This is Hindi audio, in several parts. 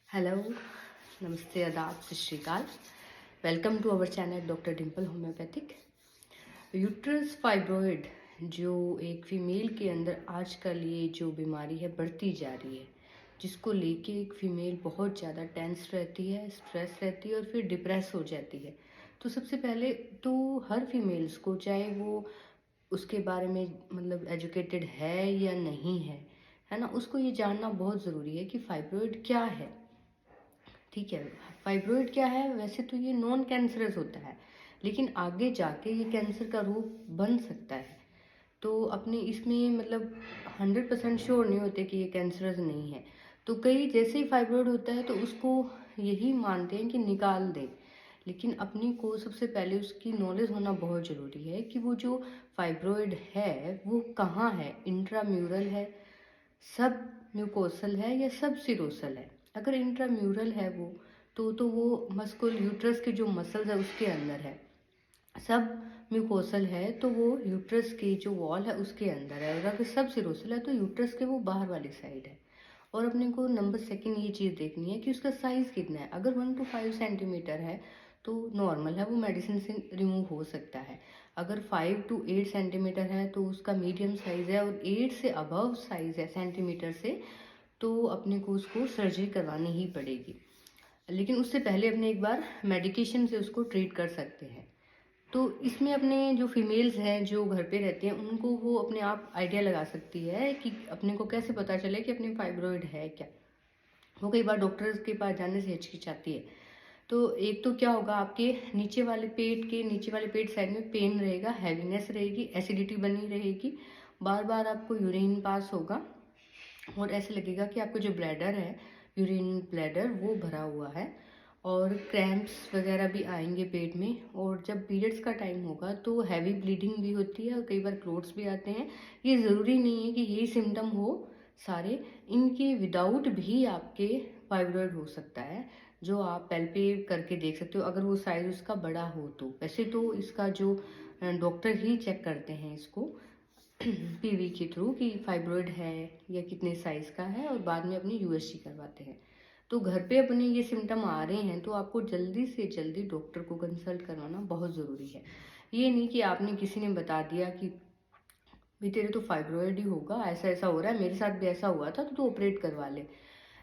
हेलो, नमस्ते, आदाब, सत श्री अकाल। Welcome to our channel doctor Dimple homeopathic. Uterus fibroid जो एक फीमेल के अंदर आजकल ये जो बीमारी है बढ़ती जा रही है, जिसको लेके एक फीमेल बहुत ज़्यादा टेंस रहती है, स्ट्रेस रहती है और फिर डिप्रेस हो जाती है। तो सबसे पहले तो हर फीमेल्स को, चाहे वो उसके बारे में मतलब एजुकेटेड है या नहीं है ना, उसको ये जानना बहुत ज़रूरी है कि फाइब्रॉइड क्या है। ठीक है, फाइब्रॉइड क्या है? वैसे तो ये नॉन कैंसरस होता है, लेकिन आगे जाके ये कैंसर का रूप बन सकता है। तो अपने इसमें मतलब 100% श्योर नहीं होते कि ये कैंसरस नहीं है। तो कई जैसे ही फाइब्रॉइड होता है तो उसको यही मानते हैं कि निकाल दें, लेकिन अपनी को सबसे पहले उसकी नॉलेज होना बहुत ज़रूरी है कि वो जो फाइब्रॉइड है वो कहाँ है, इंट्राम्यूरल है, सब म्यूकोसल है या सब सिरोसल है। अगर इंट्राम्यूरल है वो तो वो मस्कुल यूट्रस के जो मसल्स है उसके अंदर है। सब म्यूकोसल है तो वो यूट्रस की जो वॉल है उसके अंदर है, और अगर सब सिरोसल है तो यूट्रस के वो बाहर वाली साइड है। और अपने को नंबर सेकंड ये चीज़ देखनी है कि उसका साइज़ कितना है। अगर 1 to 5 सेंटीमीटर है तो नॉर्मल है, वो मेडिसिन से रिमूव हो सकता है। अगर 5 to 8 सेंटीमीटर है तो उसका मीडियम साइज़ है, और 8 से अबव साइज़ है सेंटीमीटर से, तो अपने को उसको सर्जरी करवानी ही पड़ेगी। लेकिन उससे पहले अपने एक बार मेडिकेशन से उसको ट्रीट कर सकते हैं। तो इसमें अपने जो फीमेल्स हैं जो घर पे रहती हैं उनको वो अपने आप आइडिया लगा सकती है कि अपने को कैसे पता चले कि अपने फाइब्रॉइड है क्या। वो कई बार डॉक्टर्स के पास जाने से हिचकिचाती है। तो एक तो क्या होगा, आपके नीचे वाले पेट साइड में पेन रहेगा, हैवीनेस रहेगी, एसिडिटी बनी रहेगी, बार बार आपको यूरिन पास होगा, और ऐसे लगेगा कि आपका जो ब्लैडर है, यूरिन ब्लैडर, वो भरा हुआ है। और क्रैम्प्स वगैरह भी आएंगे पेट में। और जब पीरियड्स का टाइम होगा तो हैवी ब्लीडिंग भी होती है और कई बार क्लोट्स भी आते हैं। ये ज़रूरी नहीं है कि यही सिम्टम हो सारे, इनके विदाउट भी आपके फाइब्रॉइड हो सकता है, जो आप पैल्पेट करके देख सकते हो अगर वो साइज उसका बड़ा हो तो। वैसे तो इसका जो डॉक्टर ही चेक करते हैं इसको पीवी के थ्रू कि फाइब्रॉइड है या कितने साइज का है, और बाद में अपनी यूएसजी करवाते हैं। तो घर पे अपने ये सिम्टम आ रहे हैं तो आपको जल्दी से जल्दी डॉक्टर को कंसल्ट करवाना बहुत ज़रूरी है। ये नहीं कि आपने किसी ने बता दिया कि भाई तेरे तो फाइब्रॉइड ही होगा, ऐसा ऐसा हो रहा है, मेरे साथ भी ऐसा हुआ था तो तू ऑपरेट करवा ले।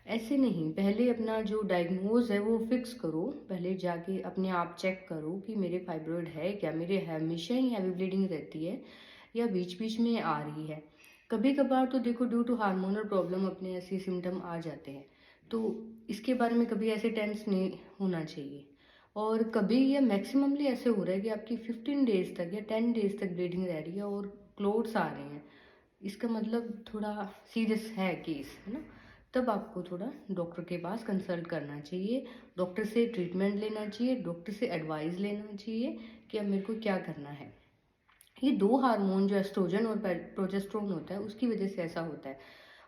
ऐसे नहीं, पहले अपना जो डायग्नोज है वो फिक्स करो। पहले जाके अपने आप चेक करो कि मेरे फाइब्रॉइड है क्या, मेरे हमेशा ही हैवी ब्लीडिंग रहती है या बीच बीच में आ रही है। कभी कभार तो देखो ड्यू टू हार्मोनल प्रॉब्लम अपने ऐसे सिम्टम आ जाते हैं, तो इसके बारे में कभी ऐसे टेंस नहीं होना चाहिए। और कभी ये मैक्सिममली ऐसे हो रहा है कि आपकी 15 डेज तक या 10 डेज तक ब्लीडिंग रह रही है और क्लोट्स आ रहे हैं, इसका मतलब थोड़ा सीरियस है केस, है ना। तब आपको थोड़ा डॉक्टर के पास कंसल्ट करना चाहिए, डॉक्टर से ट्रीटमेंट लेना चाहिए, डॉक्टर से एडवाइस लेना चाहिए कि अब मेरे को क्या करना है। ये दो हार्मोन जो एस्ट्रोजन और प्रोजेस्टेरोन होता है उसकी वजह से ऐसा होता है।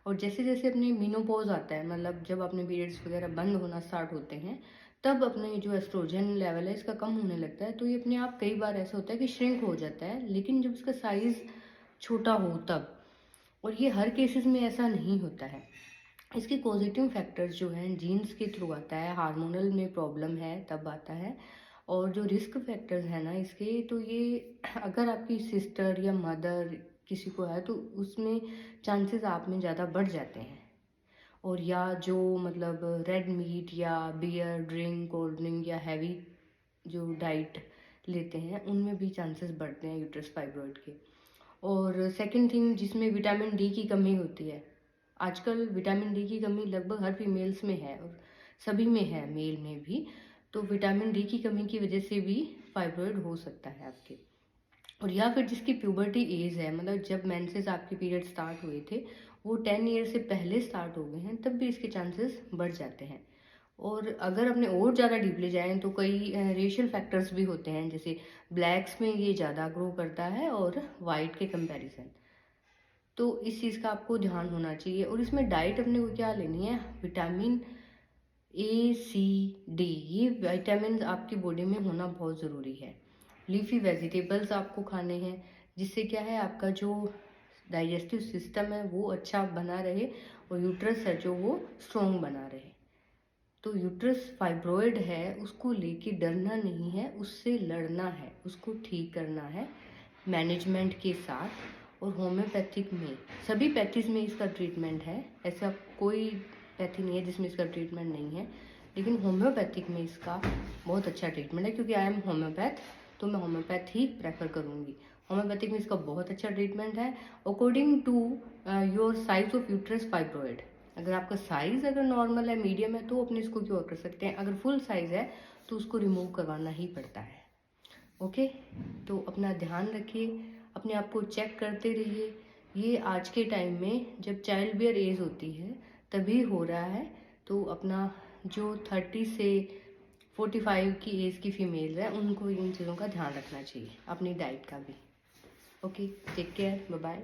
और जैसे जैसे अपने मीनोपॉज आता है, मतलब जब अपने पीरियड्स वगैरह बंद होना स्टार्ट होते हैं, तब अपने जो एस्ट्रोजन लेवल है इसका कम होने लगता है। तो ये अपने आप कई बार ऐसा होता है कि श्रिंक हो जाता है, लेकिन जब इसका साइज छोटा हो तब। और ये हर केसेस में ऐसा नहीं होता है। इसके पॉजिटिव फैक्टर्स जो हैं जीन्स के थ्रू आता है, हार्मोनल में प्रॉब्लम है तब आता है। और जो रिस्क फैक्टर्स है ना इसके, तो ये अगर आपकी सिस्टर या मदर किसी को है तो उसमें चांसेस आप में ज़्यादा बढ़ जाते हैं। और या जो मतलब रेड मीट या बियर ड्रिंक, कोल्ड ड्रिंक या हैवी जो डाइट लेते हैं उनमें भी चांसेस बढ़ते हैं यूट्रस फाइब्रॉइड के। और सेकंड थिंग, जिसमें विटामिन डी की कमी होती है। आजकल विटामिन डी की कमी लगभग हर फीमेल्स में है और सभी में है, मेल में भी। तो विटामिन डी की कमी की वजह से भी फाइब्रॉइड हो सकता है आपके। और या फिर जिसकी प्यूबर्टी एज है, मतलब जब मेंसेस आपके पीरियड स्टार्ट हुए थे वो 10 ईयर से पहले स्टार्ट हो गए हैं, तब भी इसके चांसेस बढ़ जाते हैं। और अगर अपने और ज़्यादा डीपली जाएँ तो कई रेशियल फैक्टर्स भी होते हैं, जैसे ब्लैक्स में ये ज़्यादा ग्रो करता है और वाइट के कंपैरिजन। तो इस चीज़ का आपको ध्यान होना चाहिए। और इसमें डाइट अपने को क्या लेनी है, विटामिन ए सी डी, ये विटामिन आपकी बॉडी में होना बहुत ज़रूरी है। लीफी वेजिटेबल्स आपको खाने हैं, जिससे क्या है आपका जो डाइजेस्टिव सिस्टम है वो अच्छा बना रहे और यूट्रस है जो वो स्ट्रॉन्ग बना रहे। तो यूट्रस फाइब्रॉइड है उसको लेके डरना नहीं है, उससे लड़ना है, उसको ठीक करना है मैनेजमेंट के साथ। और होम्योपैथिक में, सभी पैथीज में इसका ट्रीटमेंट है, ऐसा कोई पैथी नहीं है जिसमें इसका ट्रीटमेंट नहीं है, लेकिन होम्योपैथिक में इसका बहुत अच्छा ट्रीटमेंट है। क्योंकि आई एम होम्योपैथ तो मैं होम्योपैथ ही प्रेफर करूँगी। होम्योपैथिक में इसका बहुत अच्छा ट्रीटमेंट है according to your size of uterus fibroid. अगर आपका साइज अगर नॉर्मल है, मीडियम है, तो अपने इसको क्योर कर सकते हैं। अगर फुल साइज है तो उसको रिमूव करवाना ही पड़ता है। ओके, तो अपना ध्यान रखिए, अपने आप को चेक करते रहिए। ये आज के टाइम में जब चाइल्ड बियर एज होती है तभी हो रहा है। तो अपना जो 30 से 45 की एज की फीमेल है उनको इन चीज़ों का ध्यान रखना चाहिए, अपनी डाइट का भी। Okay, take care, bye bye.